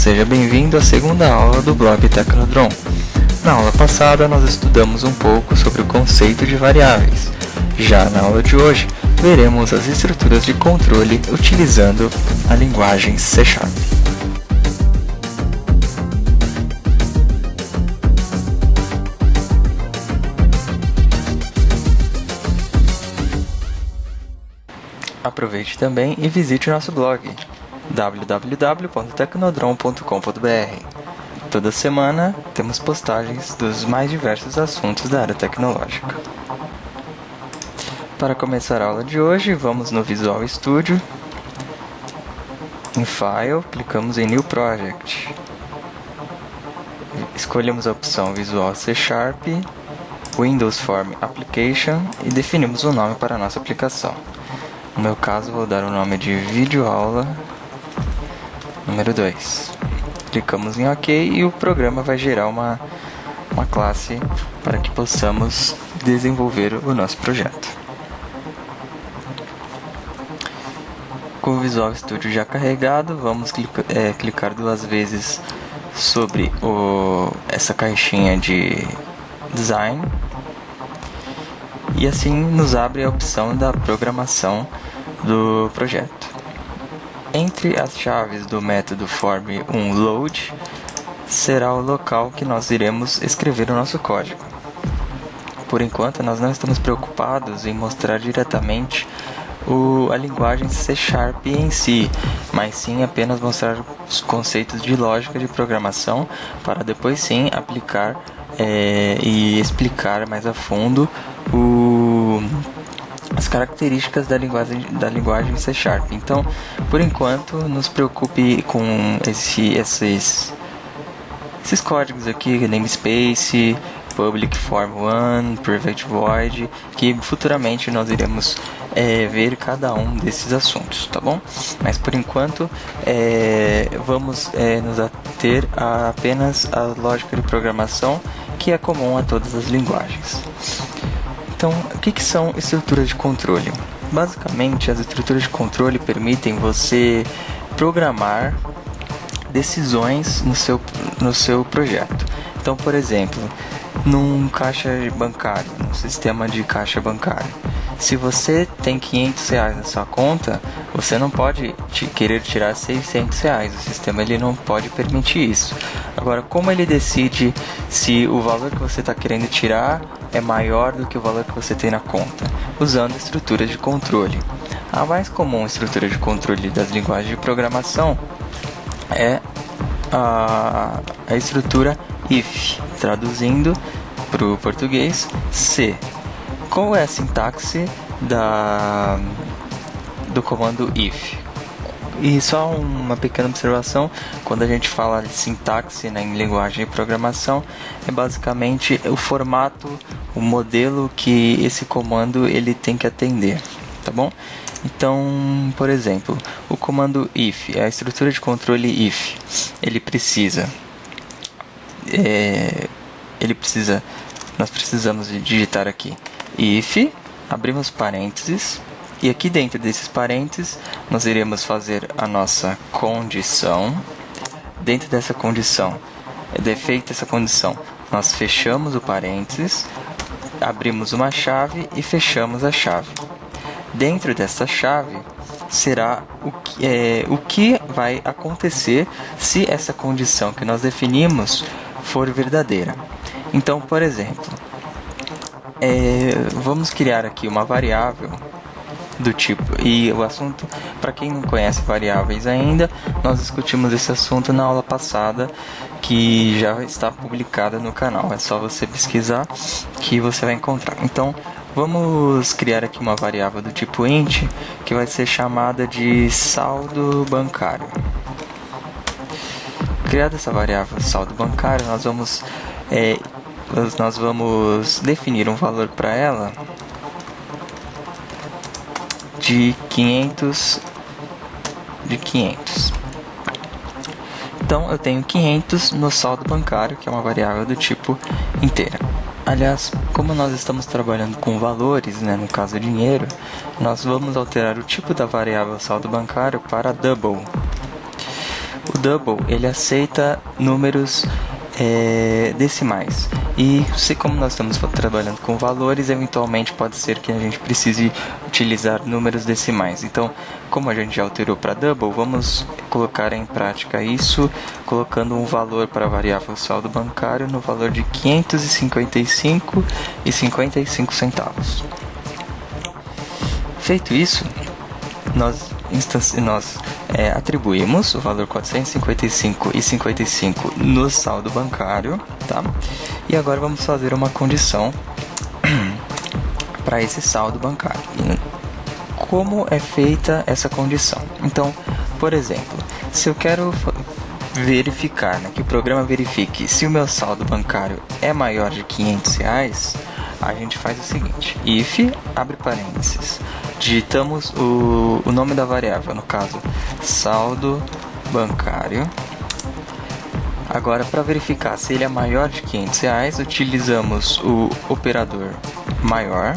seja bem-vindo à segunda aula do blog Tecnodron. Na aula passada nós estudamos um pouco sobre o conceito de variáveis. Já na aula de hoje, veremos as estruturas de controle utilizando a linguagem C#. Aproveite também e visite o nosso blog www.tecnodron.com.br. Toda semana temos postagens dos mais diversos assuntos da área tecnológica. Para começar a aula de hoje, vamos no Visual Studio. Em File, clicamos em New Project. Escolhemos a opção Visual C#, Windows Form Application e definimos um nome para a nossa aplicação. No meu caso, vou dar o nome de Videoaula número 2. Clicamos em OK e o programa vai gerar uma classe para que possamos desenvolver o nosso projeto. Com o Visual Studio já carregado, vamos clicar duas vezes sobre essa caixinha de Design. E assim nos abre a opção da programação do projeto. Entre as chaves do método form1load será o local que nós iremos escrever o nosso código. Por enquanto, nós não estamos preocupados em mostrar diretamente a linguagem C# em si, mas sim apenas mostrar os conceitos de lógica de programação para depois sim aplicar e explicar mais a fundo as características da linguagem C#. Então, por enquanto, nos preocupe com esses códigos aqui, namespace, public form1, private void, que futuramente nós iremos ver cada um desses assuntos, tá bom? Mas por enquanto vamos nos ater a apenas a lógica de programação, que é comum a todas as linguagens. Então, o que são estruturas de controle? Basicamente, as estruturas de controle permitem você programar decisões no seu projeto. Então, por exemplo, num sistema de caixa bancário, se você tem R$500 na sua conta, você não pode querer tirar R$600. O sistema ele não pode permitir isso. Agora, como ele decide se o valor que você está querendo tirar é maior do que o valor que você tem na conta? Usando estruturas de controle. A mais comum estrutura de controle das linguagens de programação é a estrutura if, traduzindo para o português, C. Qual é a sintaxe do comando if? E só uma pequena observação, quando a gente fala de sintaxe em linguagem de programação, é basicamente o formato, o modelo que esse comando ele tem que atender, tá bom? Então, por exemplo, o comando if, a estrutura de controle if, nós precisamos de digitar aqui if, abrimos parênteses, e aqui dentro desses parênteses nós iremos fazer a nossa condição. Dentro dessa condição, feita essa condição, nós fechamos o parênteses, abrimos uma chave e fechamos a chave. Dentro dessa chave será o que vai acontecer se essa condição que nós definimos for verdadeira. Então, por exemplo, vamos criar aqui uma variável do tipo, e o assunto, para quem não conhece variáveis ainda, nós discutimos esse assunto na aula passada, que já está publicada no canal. É só você pesquisar que você vai encontrar. Então, vamos criar aqui uma variável do tipo int, que vai ser chamada de saldo bancário. Criada essa variável saldo bancário, nós vamos definir um valor para ela de 500. Então eu tenho 500 no saldo bancário, que é uma variável do tipo inteira. Aliás, como nós estamos trabalhando com valores, no caso dinheiro, nós vamos alterar o tipo da variável saldo bancário para double. O double, ele aceita números decimais. E como nós estamos trabalhando com valores, eventualmente pode ser que a gente precise utilizar números decimais. Então, como a gente já alterou para double, vamos colocar em prática isso, colocando um valor para a variável saldo bancário no valor de 555,55 centavos. Feito isso, nós atribuímos o valor 455,55 no saldo bancário, tá? E agora vamos fazer uma condição para esse saldo bancário. Como é feita essa condição? Então, por exemplo, se eu quero verificar, que o programa verifique se o meu saldo bancário é maior de R$500, a gente faz o seguinte: if, abre parênteses, digitamos o nome da variável, no caso, saldo bancário. Agora, para verificar se ele é maior de R$500, utilizamos o operador maior.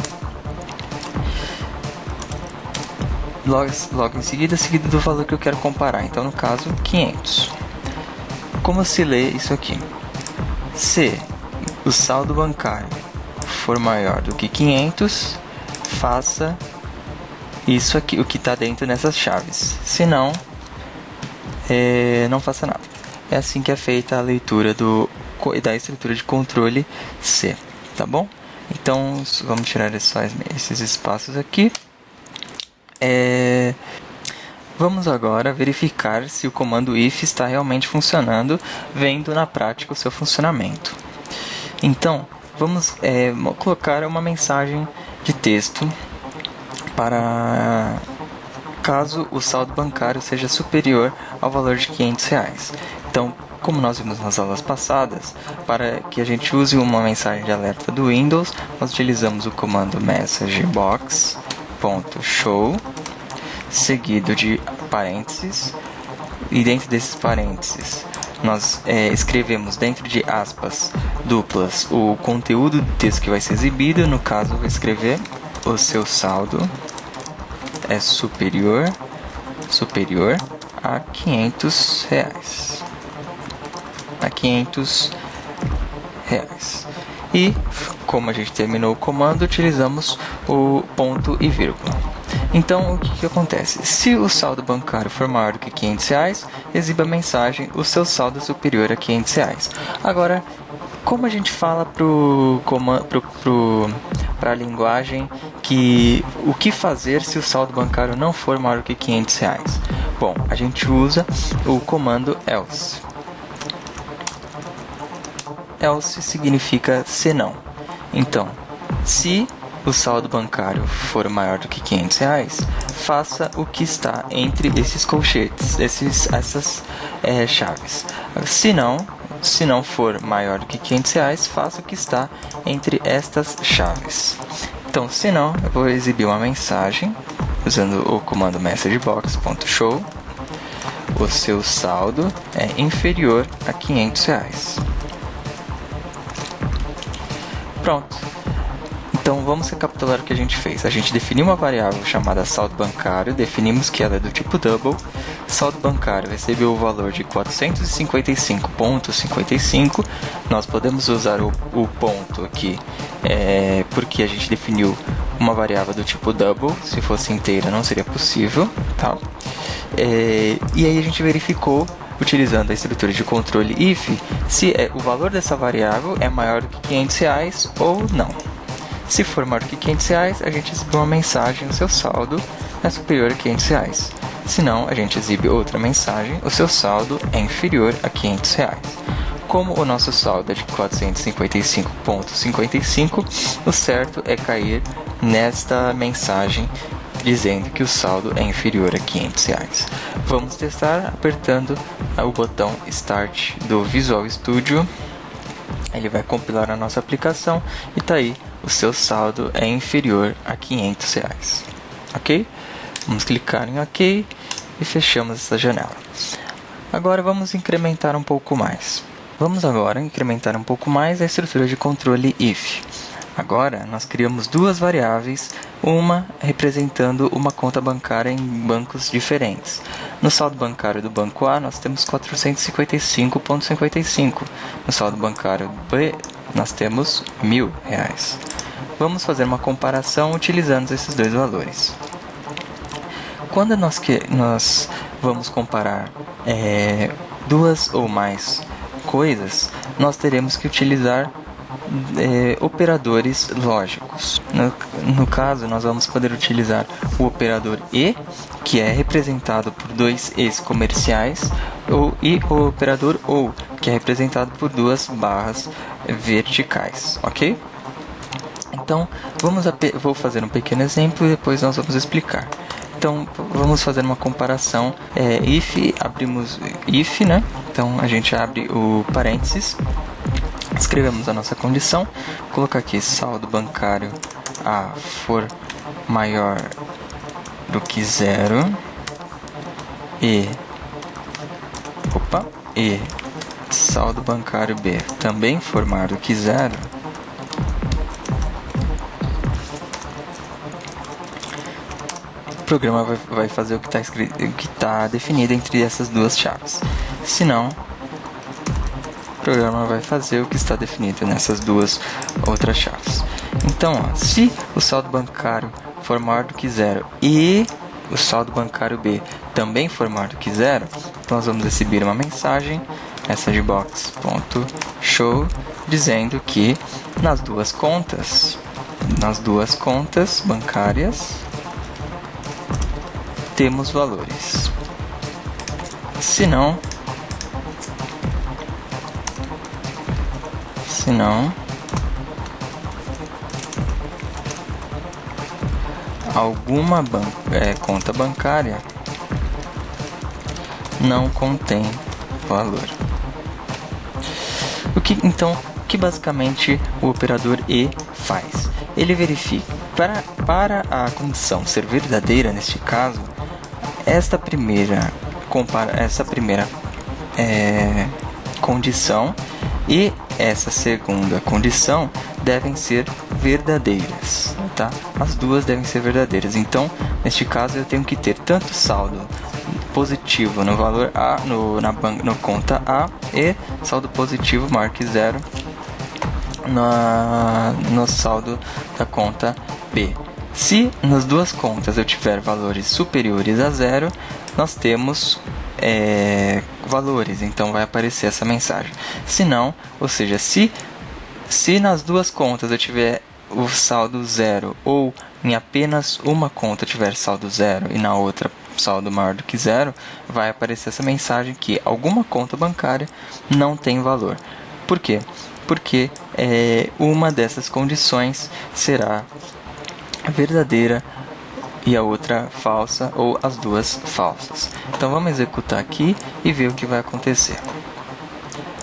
Logo em seguida, seguido do valor que eu quero comparar. Então, no caso, 500. Como se lê isso aqui? Se o saldo bancário for maior do que 500, faça isso aqui, o que está dentro nessas chaves. Se não, não faça nada. É assim que é feita a leitura da estrutura de controle C, tá bom? Então, vamos tirar esses espaços aqui. Vamos agora verificar se o comando if está realmente funcionando, vendo na prática o seu funcionamento. Então, vamos colocar uma mensagem de texto para caso o saldo bancário seja superior ao valor de R$500. Então, como nós vimos nas aulas passadas, para que a gente use uma mensagem de alerta do Windows, nós utilizamos o comando messagebox.show, seguido de parênteses, e dentro desses parênteses nós escrevemos dentro de aspas duplas o conteúdo do texto que vai ser exibido. No caso, eu vou escrever: o seu saldo é superior a R$500. E, como a gente terminou o comando, utilizamos o ponto e vírgula. Então, o que acontece? Se o saldo bancário for maior do que R$500, exiba a mensagem: o seu saldo é superior a R$500. Agora, como a gente fala para a linguagem o que fazer se o saldo bancário não for maior do que R$500? Bom, a gente usa o comando else. Else significa se não. Então, se o saldo bancário for maior do que R$500, faça o que está entre esses colchetes, essas chaves. Se não for maior do que R$500, faça o que está entre estas chaves. Então, se não, eu vou exibir uma mensagem usando o comando messagebox.show: o seu saldo é inferior a R$500. Pronto. Então vamos recapitular o que a gente fez. A gente definiu uma variável chamada saldo bancário, definimos que ela é do tipo double. Saldo bancário recebeu o valor de 455,55. Nós podemos usar o ponto aqui porque a gente definiu uma variável do tipo double. Se fosse inteira não seria possível, tá? E aí a gente verificou, utilizando a estrutura de controle if, se o valor dessa variável é maior do que R$500 ou não. Se for maior do que R$500, a gente exibe uma mensagem: o seu saldo é superior a R$500. Se não, a gente exibe outra mensagem: o seu saldo é inferior a R$500. Como o nosso saldo é de 455,55, o certo é cair nesta mensagem dizendo que o saldo é inferior a R$500. Vamos testar apertando o botão Start do Visual Studio. Ele vai compilar a nossa aplicação e tá aí: o seu saldo é inferior a R$500. Ok? Vamos clicar em OK e fechamos essa janela. Agora vamos incrementar um pouco mais. Vamos agora incrementar um pouco mais a estrutura de controle if. Agora nós criamos duas variáveis, uma representando uma conta bancária em bancos diferentes. No saldo bancário do banco A, nós temos 455,55. No saldo bancário B, nós temos R$1.000. Vamos fazer uma comparação utilizando esses dois valores. Quando nós vamos comparar duas ou mais coisas, nós teremos que utilizar operadores lógicos. No caso, nós vamos poder utilizar o operador E, que é representado por dois E's comerciais, e o operador OU, que é representado por duas barras verticais, ok? Então, vou fazer um pequeno exemplo e depois nós vamos explicar. Então, vamos fazer uma comparação. Abrimos if, né? Então, a gente abre o parênteses, escrevemos a nossa condição, colocar aqui saldo bancário A for maior do que 0 e saldo bancário B também for maior do que 0, o programa vai fazer o que está definido entre essas duas chaves. Se não, o programa vai fazer o que está definido nessas duas outras chaves. Então, se o saldo bancário for maior do que 0 e o saldo bancário B também for maior do que 0, então nós vamos receber uma mensagem messagebox.show dizendo que nas duas contas bancárias temos valores. Se não, alguma conta bancária não contém valor. O que basicamente o operador E faz? Ele verifica, para a condição ser verdadeira neste caso, essa primeira condição e essa segunda condição devem ser verdadeiras, tá? As duas devem ser verdadeiras. Então, neste caso, eu tenho que ter tanto saldo positivo no valor A, no conta A, e saldo positivo maior que 0 no saldo da conta B. Se nas duas contas eu tiver valores superiores a 0, nós temos valores, então vai aparecer essa mensagem. Se não, ou seja, se nas duas contas eu tiver o saldo 0, ou em apenas uma conta tiver saldo 0 e na outra saldo maior do que 0, vai aparecer essa mensagem que alguma conta bancária não tem valor. Por quê? Porque uma dessas condições será verdadeira e a outra falsa, ou as duas falsas. Então vamos executar aqui e ver o que vai acontecer.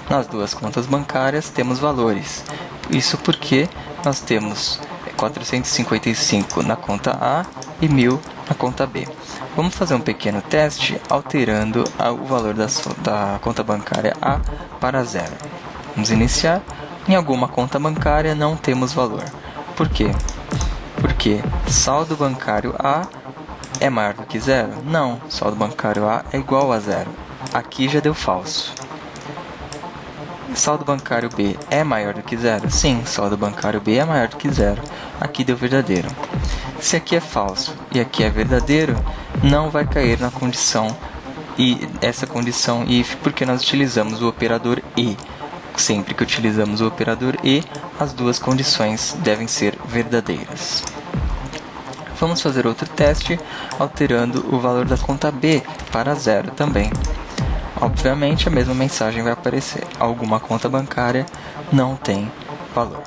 Nas duas contas bancárias temos valores. Isso porque nós temos 455 na conta A e 1.000 na conta B. Vamos fazer um pequeno teste alterando o valor da conta bancária A para 0. Vamos iniciar. Em alguma conta bancária não temos valor. Por quê? Porque saldo bancário A é maior do que 0? Não, saldo bancário A é igual a 0. Aqui já deu falso. Saldo bancário B é maior do que 0? Sim, saldo bancário B é maior do que 0. Aqui deu verdadeiro. Se aqui é falso e aqui é verdadeiro, não vai cair na condição essa condição if, porque nós utilizamos o operador E. Sempre que utilizamos o operador E, as duas condições devem ser verdadeiras. Vamos fazer outro teste alterando o valor da conta B para 0 também. Obviamente a mesma mensagem vai aparecer. Alguma conta bancária não tem valor.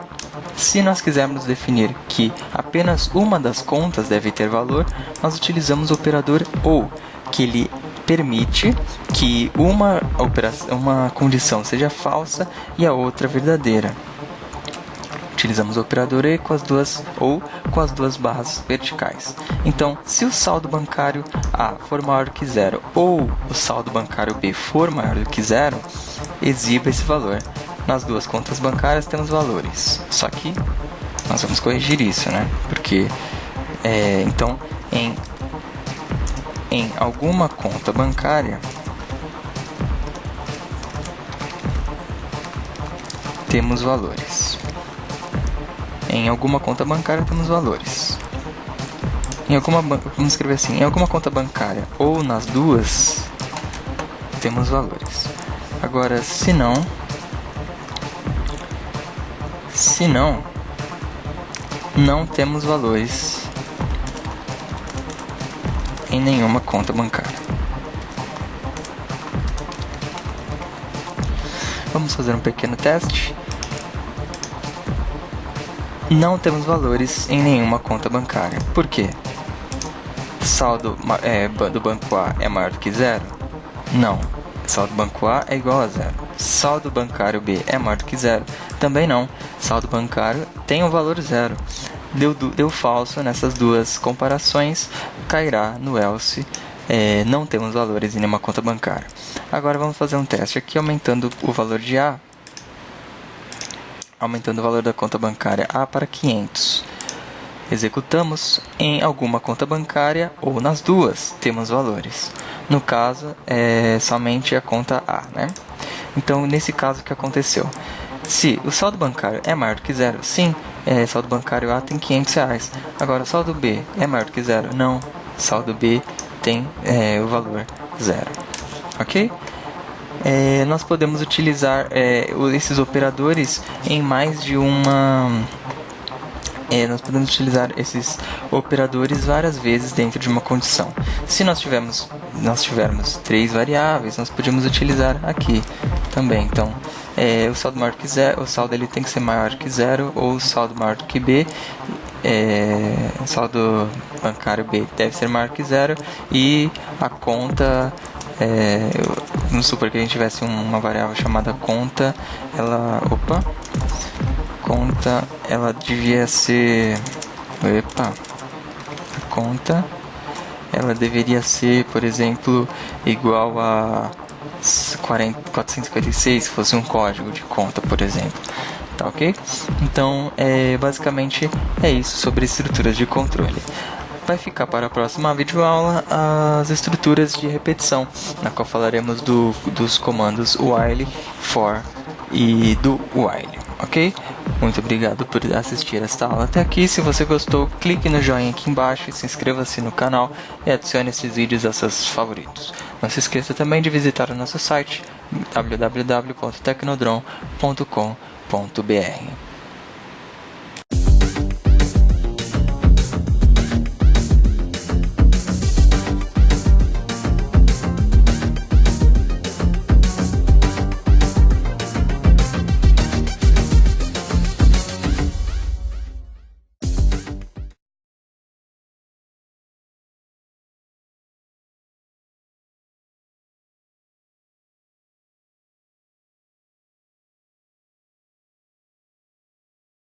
Se nós quisermos definir que apenas uma das contas deve ter valor, nós utilizamos o operador OU, que ele permite que uma condição seja falsa e a outra verdadeira. Utilizamos o operador E com as duas barras verticais. Então, se o saldo bancário A for maior do que 0 ou o saldo bancário B for maior do que 0, exiba esse valor. Nas duas contas bancárias temos valores. Só que nós vamos corrigir isso, né? Porque, então, em alguma conta bancária, temos valores. Em alguma conta bancária temos valores. Vamos escrever assim, em alguma conta bancária ou nas duas, temos valores. Agora, se não, não temos valores em nenhuma conta bancária. Vamos fazer um pequeno teste. Não temos valores em nenhuma conta bancária. Por quê? Saldo do banco A é maior do que zero? Não. Saldo do banco A é igual a zero. Saldo bancário B é maior do que zero? Também não. Saldo bancário tem um valor zero. Deu falso nessas duas comparações, cairá no else. Não temos valores em nenhuma conta bancária. Agora vamos fazer um teste aqui, aumentando o valor de A. Aumentando o valor da conta bancária A para 500. Executamos. Em alguma conta bancária ou nas duas temos valores. No caso, é somente a conta A, né? Então, nesse caso, o que aconteceu? Se o saldo bancário é maior do que zero, sim, saldo bancário A tem R$500. Agora, o saldo B é maior do que zero? Não, saldo B tem o valor zero. Ok? Nós podemos utilizar esses operadores em mais de uma... nós podemos utilizar esses operadores várias vezes dentro de uma condição. Se nós tivermos 3 variáveis, nós podemos utilizar aqui também. Então, o saldo maior que zero, o saldo ele tem que ser maior que zero, ou o saldo maior do que B. O saldo bancário B deve ser maior que zero, e a conta, vamos supor que a gente tivesse uma variável chamada conta, ela devia ser, a conta, ela deveria ser, por exemplo, igual a 456, se fosse um código de conta, por exemplo. Tá ok? Então, basicamente é isso sobre estruturas de controle. Vai ficar para a próxima videoaula as estruturas de repetição, na qual falaremos dos comandos while, for e do while, ok? Muito obrigado por assistir esta aula até aqui. Se você gostou, clique no joinha aqui embaixo e se inscreva-se no canal e adicione esses vídeos a seus favoritos. Não se esqueça também de visitar o nosso site www.tecnodron.com.br.